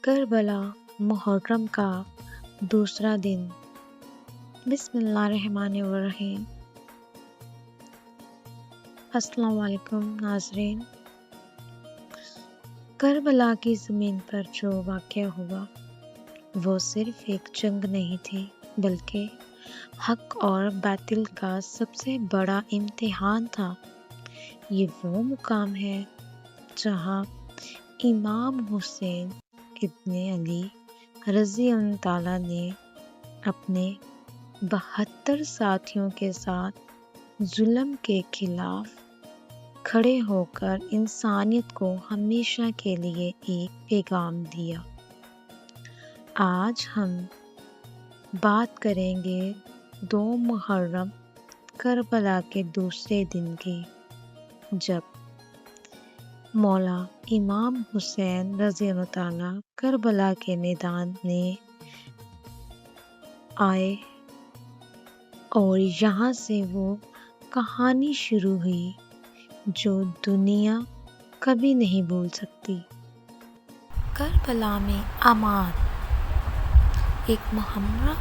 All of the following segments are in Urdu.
کربلا محرم کا دوسرا دن۔ بسم اللہ الرحمن الرحیم۔ السلام علیکم ناظرین۔ کربلا کی زمین پر جو واقعہ ہوا وہ صرف ایک جنگ نہیں تھی، بلکہ حق اور باطل کا سب سے بڑا امتحان تھا۔ یہ وہ مقام ہے جہاں امام حسین ابن علی رضی اللہ تعالیٰ نے اپنے 72 ساتھیوں کے ساتھ ظلم کے خلاف کھڑے ہو کر انسانیت کو ہمیشہ کے لیے ایک پیغام دیا۔ آج ہم بات کریں گے 2 محرم کربلا کے دوسرے دن کی، جب مولا امام حسین رضی اللہ تعالیٰ کربلا کے میدان میں آئے اور یہاں سے وہ کہانی شروع ہوئی جو دنیا کبھی نہیں بھول سکتی۔ کربلا میں آمد۔ ایک محرم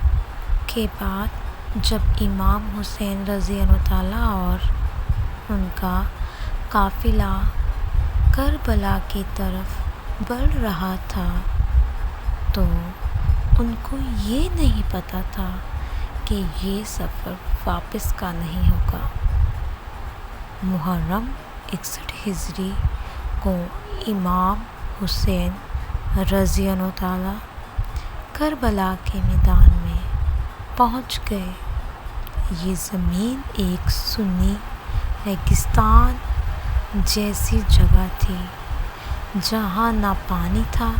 کے بعد جب امام حسین رضی اللہ تعالیٰ اور ان کا قافلہ کربلا کی طرف بڑھ رہا تھا تو ان کو یہ نہیں پتا تھا کہ یہ سفر واپس کا نہیں ہوگا۔ محرم 61 ہجری کو امام حسین رضی اللہ تعالیٰ کربلا کے میدان میں پہنچ گئے۔ یہ زمین ایک سنی ریگستان جیسی جگہ تھی جہاں نہ پانی تھا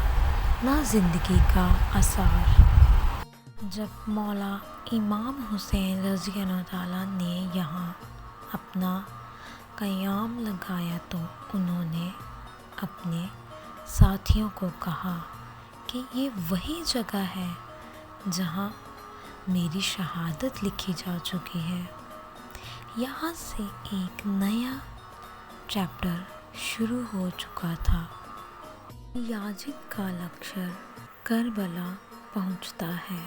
نہ زندگی کا اثر۔ جب مولا امام حسین رضی اللہ تعالیٰ نے یہاں اپنا قیام لگایا تو انہوں نے اپنے ساتھیوں کو کہا کہ یہ وہی جگہ ہے جہاں میری شہادت لکھی جا چکی ہے۔ یہاں سے ایک نیا چیپٹر شروع ہو چکا تھا۔ یزید کا لشکر کربلا پہنچتا ہے۔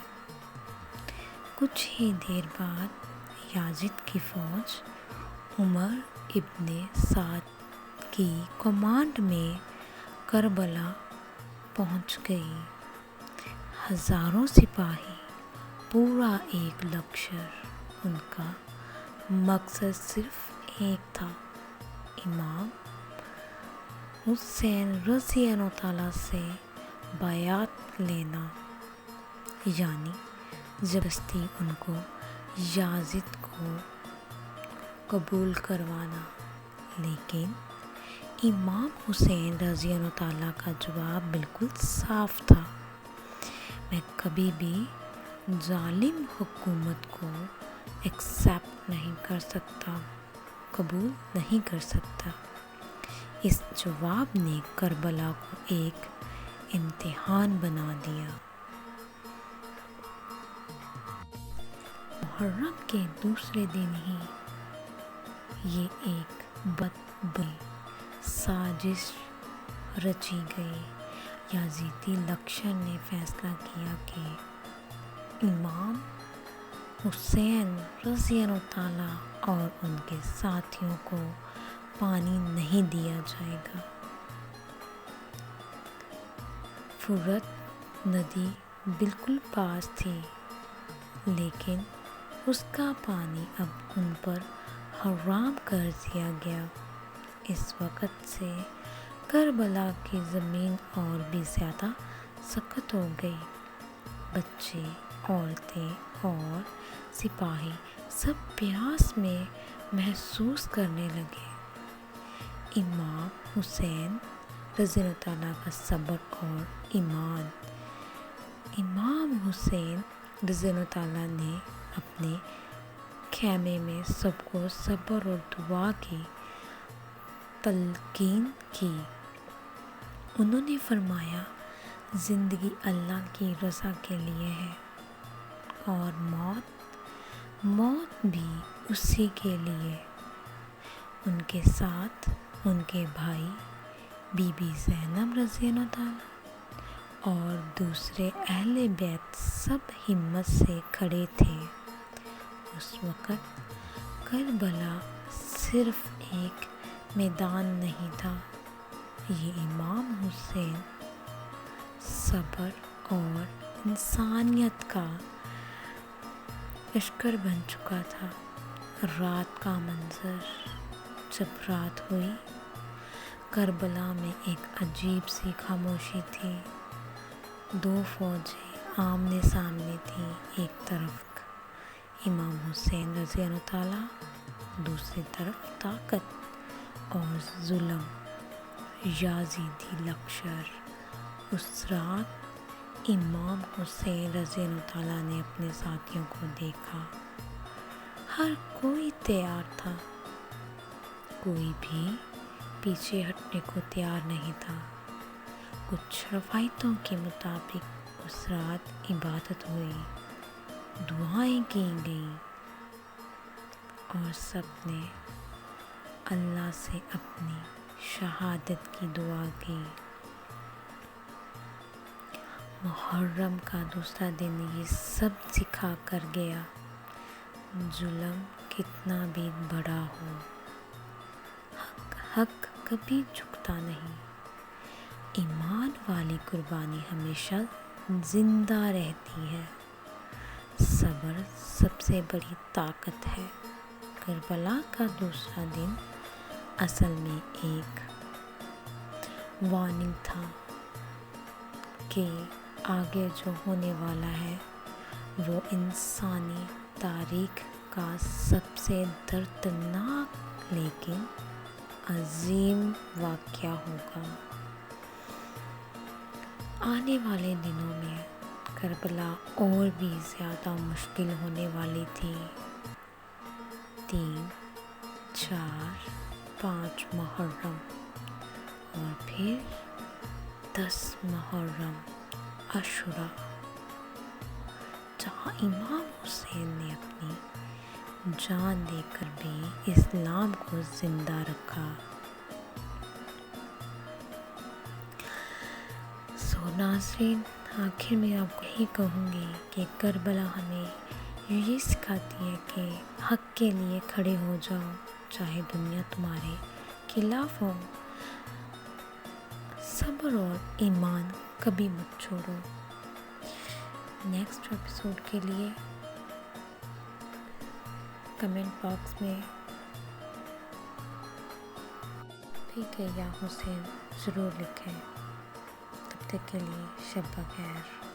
کچھ ہی دیر بعد یزید کی فوج عمر ابن سعد کی کمانڈ میں کربلا پہنچ گئی۔ ہزاروں سپاہی، پورا ایک لشکر۔ ان کا مقصد صرف ایک تھا، امام حسین رضی اللہ تعالیٰ سے بیعت لینا، یعنی زبردستی ان کو یزید کو قبول کروانا۔ لیکن امام حسین رضی اللہ تعالیٰ کا جواب بالکل صاف تھا، میں کبھی بھی ظالم حکومت کو ایکسیپٹ نہیں کر سکتا، قبول نہیں کر سکتا۔ اس جواب نے کربلا کو ایک امتحان بنا دیا۔ محرم کے دوسرے دن ہی یہ ایک بدبین سازش رچی گئی۔ یزیدی لشکر نے فیصلہ کیا کہ امام حسین رضی اللہ تعالیٰ اور ان کے ساتھیوں کو پانی نہیں دیا جائے گا۔ فرات ندی بالکل پاس تھی، لیکن اس کا پانی اب ان پر حرام کر دیا گیا۔ اس وقت سے کربلا کی زمین اور بھی زیادہ سخت ہو گئی۔ بچے، عورتیں اور سپاہی سب پیاس میں محسوس کرنے لگے۔ امام حسین رضی اللہ تعالیٰ کا صبر اور ایمان۔ امام حسین رضی اللہ تعالیٰ نے اپنے خیمے میں سب کو صبر اور دعا کی تلقین کی۔ انہوں نے فرمایا، زندگی اللہ کی رضا کے لیے ہے اور موت بھی اسی کے لیے۔ ان کے ساتھ ان کے بھائی بی بی زینب رضی اللہ تعالیٰ اور دوسرے اہل بیت سب ہمت سے کھڑے تھے۔ اس وقت کربلا صرف ایک میدان نہیں تھا، یہ امام حسین صبر اور انسانیت کا لشکر بن چکا تھا۔ رات کا منظر، جب رات ہوئی کربلا میں ایک عجیب سی خاموشی تھی۔ دو فوجیں آمنے سامنے تھیں، ایک طرف امام حسین رضی اللہ تعالیٰ، دوسری طرف طاقت اور ظلم یزیدی لشکر۔ اس رات امام حسین رضی اللہ تعالیٰ نے اپنے ساتھیوں کو دیکھا، ہر کوئی تیار تھا، کوئی بھی پیچھے ہٹنے کو تیار نہیں تھا۔ کچھ روایتوں کے مطابق اس رات عبادت ہوئی، دعائیں کی گئیں اور سب نے اللہ سے اپنی شہادت کی دعا کی۔ محرم کا دوسرا دن یہ سب سکھا کر گیا، ظلم کتنا بھی بڑا ہو، حق کبھی جھکتا نہیں۔ ایمان والی قربانی ہمیشہ زندہ رہتی ہے۔ صبر سب سے بڑی طاقت ہے۔ کربلا کا دوسرا دن اصل میں ایک وارننگ تھا کہ آگے جو ہونے والا ہے وہ انسانی تاریخ کا سب سے دردناک لیکن عظیم واقعہ ہوگا۔ آنے والے دنوں میں کربلا اور بھی زیادہ مشکل ہونے والی تھی۔ 3، 4، 5 محرم اور پھر 10 محرم عاشوراء، جہاں امام حسین نے اپنی جان دے کر بھی اسلام کو زندہ رکھا۔ ناظرین، آخر میں آپ کو یہی کہوں گی کہ کربلا ہمیں یہ سکھاتی ہے کہ حق کے لیے کھڑے ہو جاؤ، چاہے دنیا تمہارے خلاف ہو۔ صبر اور ایمان کبھی مت چھوڑو۔ نیکسٹ ایپیسوڈ کے لیے کمنٹ باکس میں ٹھیک ہے یا حسین ضرور لکھیں۔ تب تک کے لیے شب بخیر۔